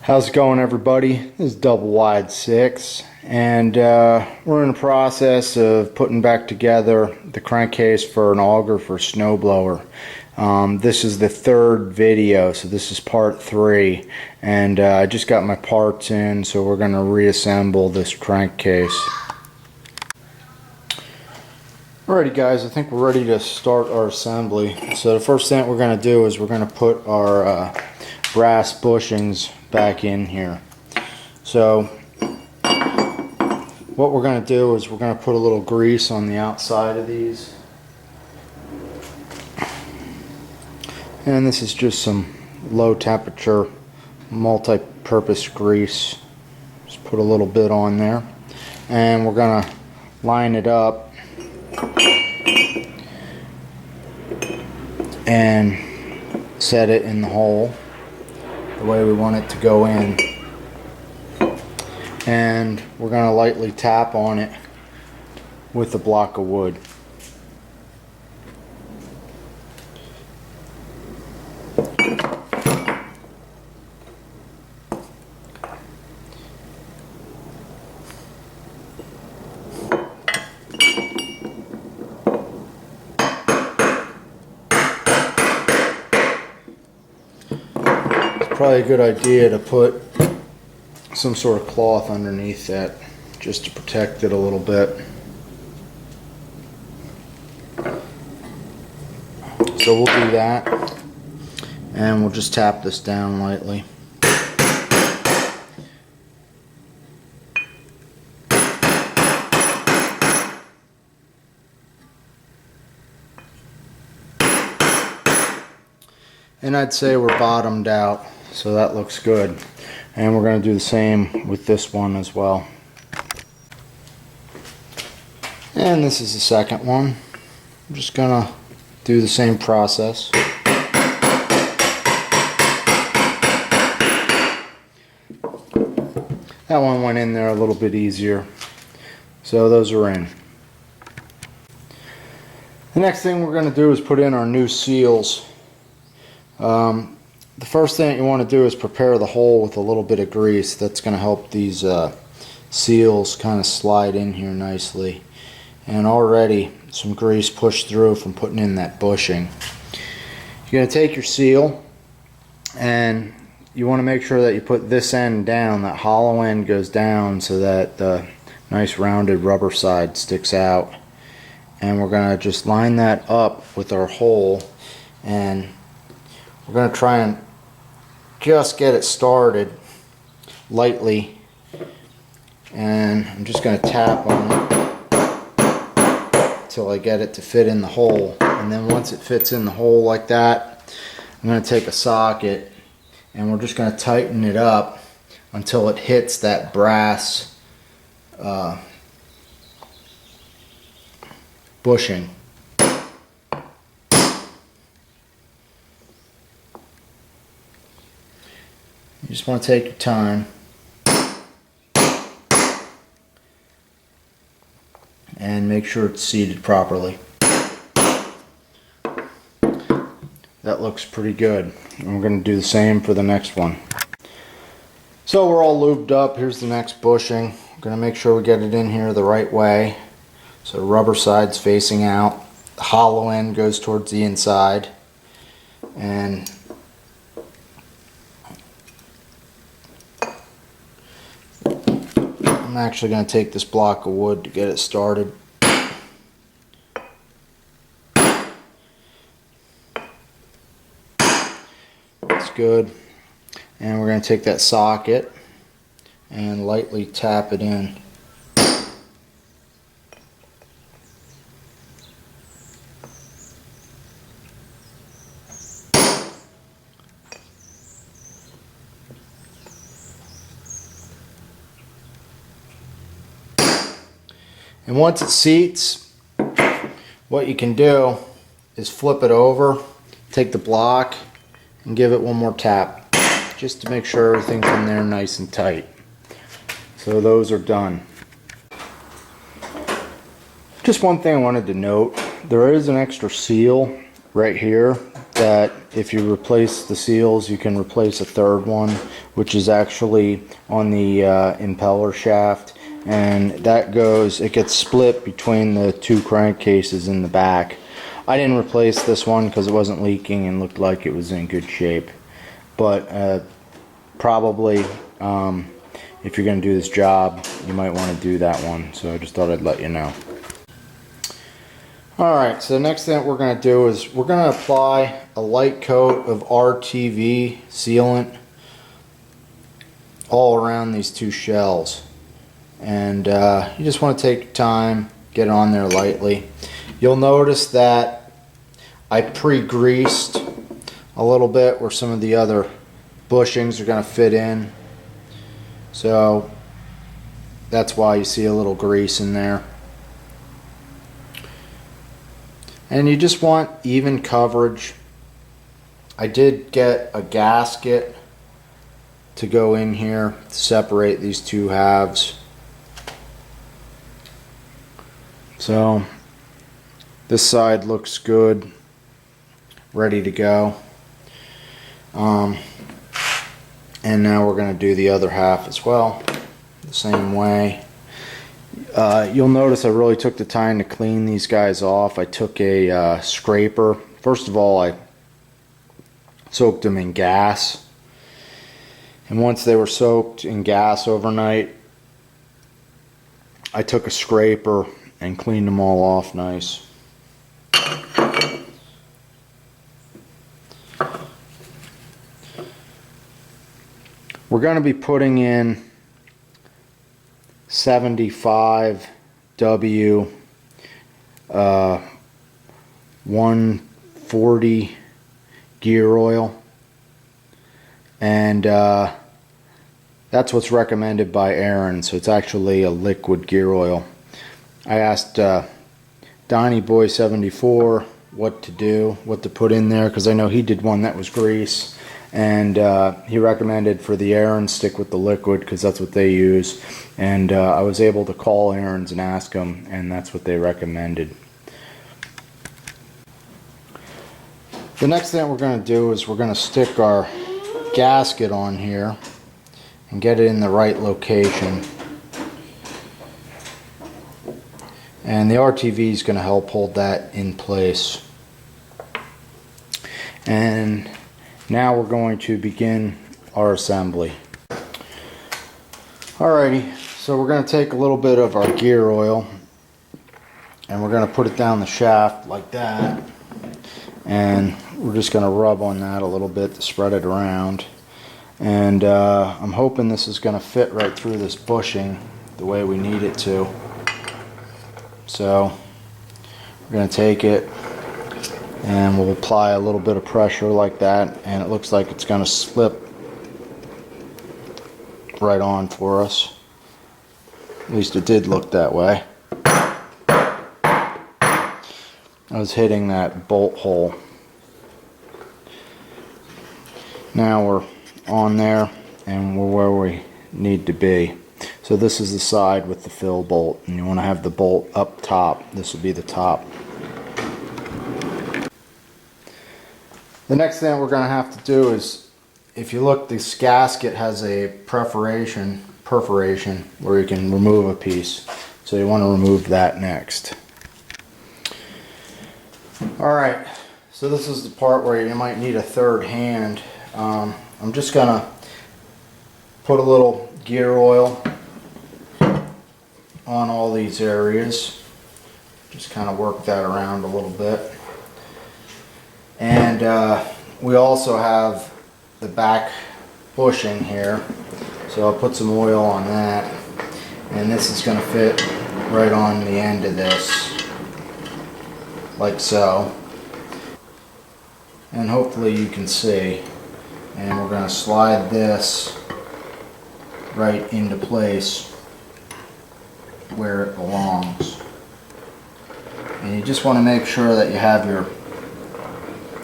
How's it going, everybody? This is Double Wide 6, and we're in the process of putting back together the crankcase for an auger for a snowblower. This is the third video, so this is part 3, and I just got my parts in, so we're going to reassemble this crankcase. Alrighty guys, I think we're ready to start our assembly. So the first thing we're going to do is we're going to put our brass bushings back in here. So what we're going to do is we're going to put a little grease on the outside of these, and this is just some low temperature multi-purpose grease. Just put a little bit on there, and we're going to line it up and set it in the hole the way we want it to go in, and we're going to lightly tap on it with a block of wood. Probably a good idea to put some sort of cloth underneath that just to protect it a little bit. So we'll do that, and we'll just tap this down lightly. And I'd say we're bottomed out, so that looks good. And we're going to do the same with this one as well. And this is the second one. I'm just going to do the same process. That one went in there a little bit easier. So those are in. The next thing we're going to do is put in our new seals. The first thing you want to do is prepare the hole with a little bit of grease. That's going to help these seals kind of slide in here nicely. And already some grease pushed through from putting in that bushing. You're going to take your seal, and you want to make sure that you put this end down. That hollow end goes down so that the nice rounded rubber side sticks out. And we're going to just line that up with our hole, and we're going to try and just get it started lightly, and I'm just going to tap on it until I get it to fit in the hole. And then once it fits in the hole like that, I'm going to take a socket and we're just going to tighten it up until it hits that brass bushing. You just want to take your time and make sure it's seated properly. That looks pretty good. And we're going to do the same for the next one. So we're all lubed up. Here's the next bushing. We're going to make sure we get it in here the right way. So the rubber side's facing out. The hollow end goes towards the inside. And I'm actually going to take this block of wood to get it started. That's good. And we're going to take that socket and lightly tap it in. And once it seats, what you can do is flip it over, take the block, and give it one more tap, just to make sure everything's in there nice and tight. So those are done. Just one thing I wanted to note, there is an extra seal right here that if you replace the seals, you can replace a third one, which is actually on the impeller shaft, and that goes, it gets split between the two crankcases in the back. I didn't replace this one because it wasn't leaking and looked like it was in good shape, but probably if you're going to do this job, you might want to do that one, so I just thought I'd let you know. Alright, so the next thing we're going to do is we're going to apply a light coat of RTV sealant all around these two shells. And you just want to take your time, get it on there lightly. You'll notice that I pre-greased a little bit where some of the other bushings are going to fit in. So that's why you see a little grease in there. And you just want even coverage. I did get a gasket to go in here to separate these two halves. So this side looks good, ready to go. And now we're going to do the other half as well, the same way. You'll notice I really took the time to clean these guys off. I took a scraper. First of all, I soaked them in gas. And once they were soaked in gas overnight, I took a scraper and cleaned them all off nice. We're going to be putting in 75W 140 gear oil, and that's what's recommended by Ariens, so it's actually a liquid gear oil. I asked Donnie Boy 74 what to put in there, because I know he did one that was grease. And he recommended for the Ariens stick with the liquid because that's what they use, and I was able to call Ariens and ask them, and that's what they recommended. The next thing we're going to do is we're going to stick our gasket on here and get it in the right location, and the RTV is going to help hold that in place. And now we're going to begin our assembly. Alrighty, so we're going to take a little bit of our gear oil and we're going to put it down the shaft like that, and we're just going to rub on that a little bit to spread it around. And I'm hoping this is going to fit right through this bushing the way we need it to. So we're going to take it and we'll apply a little bit of pressure like that, and it looks like it's going to slip right on for us. At least it did look that way. I was hitting that bolt hole. Now we're on there and we're where we need to be. So this is the side with the fill bolt, and you want to have the bolt up top. This will be the top. The next thing we're going to have to do is, if you look, this gasket has a perforation where you can remove a piece. So you want to remove that next. Alright, so this is the part where you might need a third hand. I'm just going to put a little gear oil on all these areas. Just kind of work that around a little bit. And we also have the back bushing here, so I'll put some oil on that, and this is going to fit right on the end of this, like so. And hopefully you can see. And we're going to slide this right into place where it belongs. And you just want to make sure that you have your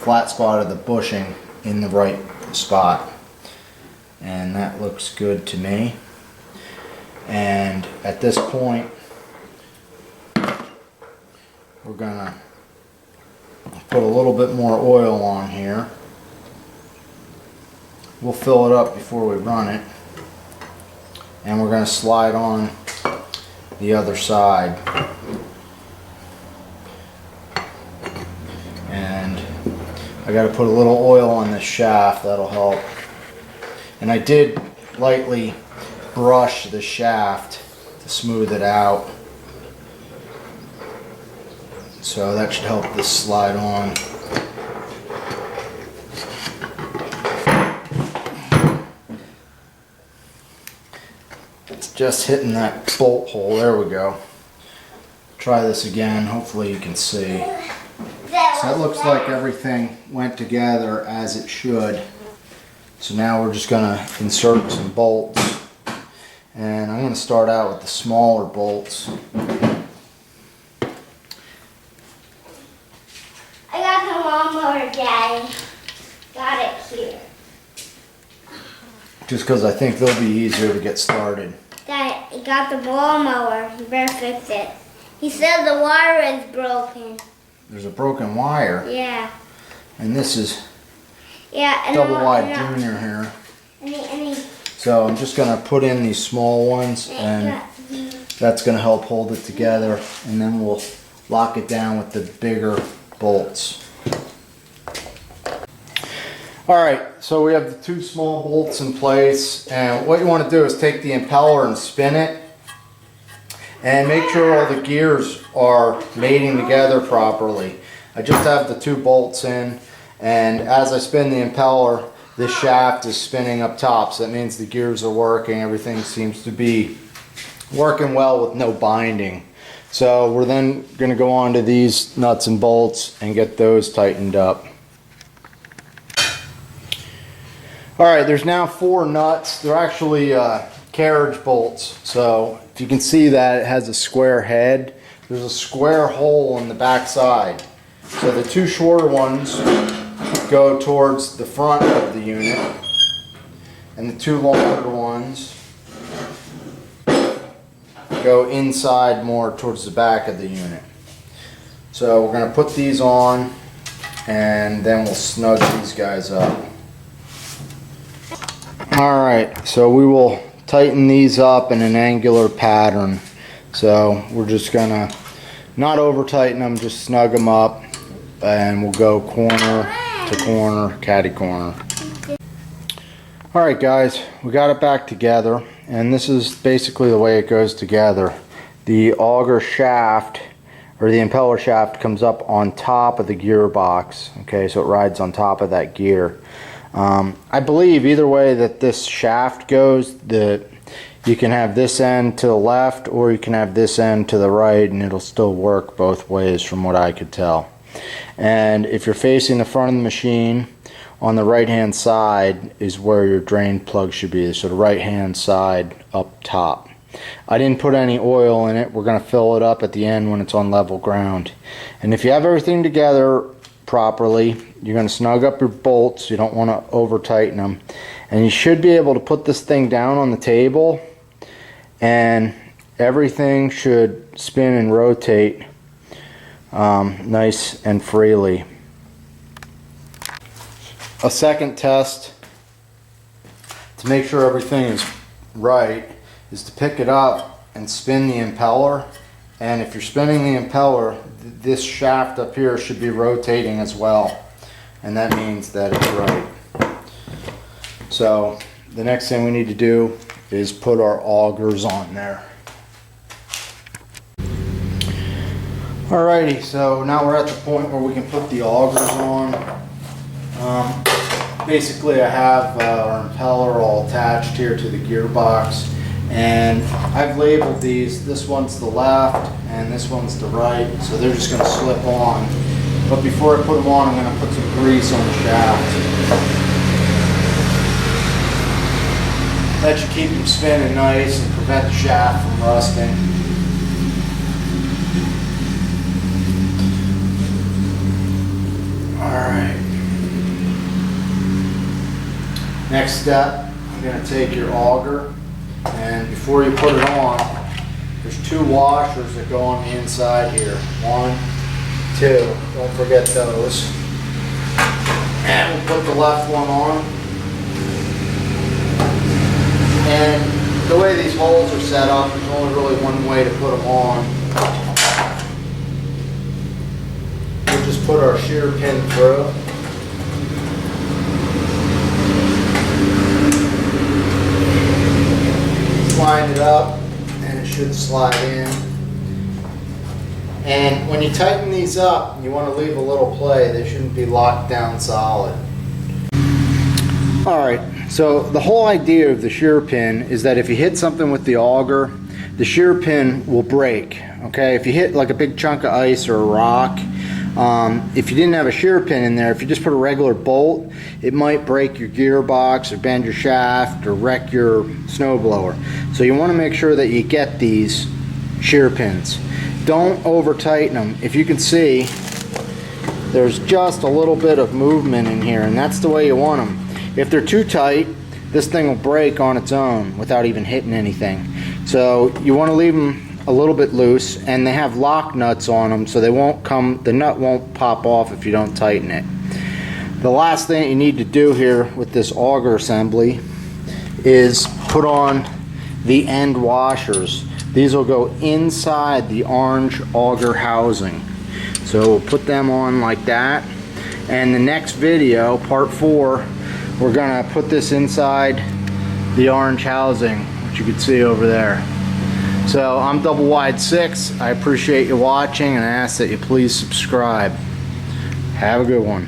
flat spot of the bushing in the right spot, and that looks good to me. And at this point we're gonna Put a little bit more oil on here. We'll fill it up before we run it. And we're going to slide on the other side. And I got to put a little oil on this shaft, that'll help. And I did lightly brush the shaft to smooth it out. So that should help this slide on. It's just hitting that bolt hole. There we go. Try this again. Hopefully you can see. So it looks like everything went together as it should. So now we're just going to insert some bolts. And I'm going to start out with the smaller bolts. I got the lawnmower, Daddy. Got it here. Just because I think they'll be easier to get started. Dad, I got the lawnmower. You better fix it. He said the wire is broken. There's a broken wire. Yeah. And this is and double wide junior here. So I'm just going to put in these small ones, and that's going to help hold it together, and then we'll lock it down with the bigger bolts. Alright, so we have the two small bolts in place, and what you want to do is take the impeller and spin it and make sure all the gears are mating together properly. I just have the two bolts in, and as I spin the impeller, this shaft is spinning up top, so that means the gears are working. Everything seems to be working well with no binding. So we're then going to go on to these nuts and bolts and get those tightened up. Alright, there's now 4 nuts. They're actually carriage bolts. So if you can see that it has a square head, there's a square hole in the back side. So the 2 shorter ones go towards the front of the unit, and the 2 longer ones go inside more towards the back of the unit. So we're going to put these on, and then we'll snug these guys up. Alright, so we will tighten these up in an angular pattern. So we're just going to not over tighten them, just snug them up, and we'll go corner to corner, catty corner. Alright guys, we got it back together, and this is basically the way it goes together. The auger shaft, or the impeller shaft, comes up on top of the gearbox. Okay, so it rides on top of that gear. I believe either way that this shaft goes, that you can have this end to the left or you can have this end to the right, and it'll still work both ways from what I could tell. And if you're facing the front of the machine, on the right hand side is where your drain plug should be, so the right hand side up top. I didn't put any oil in it. We're going to fill it up at the end when it's on level ground. And if you have everything together properly, you're going to snug up your bolts. You don't want to over tighten them, and you should be able to put this thing down on the table, and everything should spin and rotate nice and freely. A second test to make sure everything is right is to pick it up and spin the impeller, and if you're spinning the impeller, this shaft up here should be rotating as well, and that means that it's right. So the next thing we need to do is put our augers on there. Alrighty, so now we're at the point where we can put the augers on. Basically I have our impeller all attached here to the gearbox, and I've labeled these. This one's the left and this one's the right, so they're just going to slip on. But before I put them on, I'm going to put some grease on the shaft. That should keep them spinning nice and prevent the shaft from rusting. Alright. Next step, I'm going to take your auger, and before you put it on, there's 2 washers that go on the inside here. 1 too. Don't forget those. And we'll put the left one on. And the way these holes are set up, there's only really one way to put them on. We'll just put our shear pin through. Line it up and it should slide in. And when you tighten these up, you want to leave a little play. They shouldn't be locked down solid. Alright, so the whole idea of the shear pin is that if you hit something with the auger, the shear pin will break. Okay, if you hit like a big chunk of ice or a rock, if you didn't have a shear pin in there, if you just put a regular bolt, it might break your gearbox or bend your shaft or wreck your snowblower. So you want to make sure that you get these shear pins. Don't over tighten them. If you can see, there's just a little bit of movement in here, and that's the way you want them. If they're too tight, this thing will break on its own without even hitting anything. So you want to leave them a little bit loose, and they have lock nuts on them, so they won't come, the nut won't pop off if you don't tighten it. The last thing you need to do here with this auger assembly is put on the end washers. These will go inside the orange auger housing. So we'll put them on like that. And the next video, part 4, we're gonna put this inside the orange housing, which you can see over there. So I'm Double Wide 6. I appreciate you watching, and I ask that you please subscribe. Have a good one.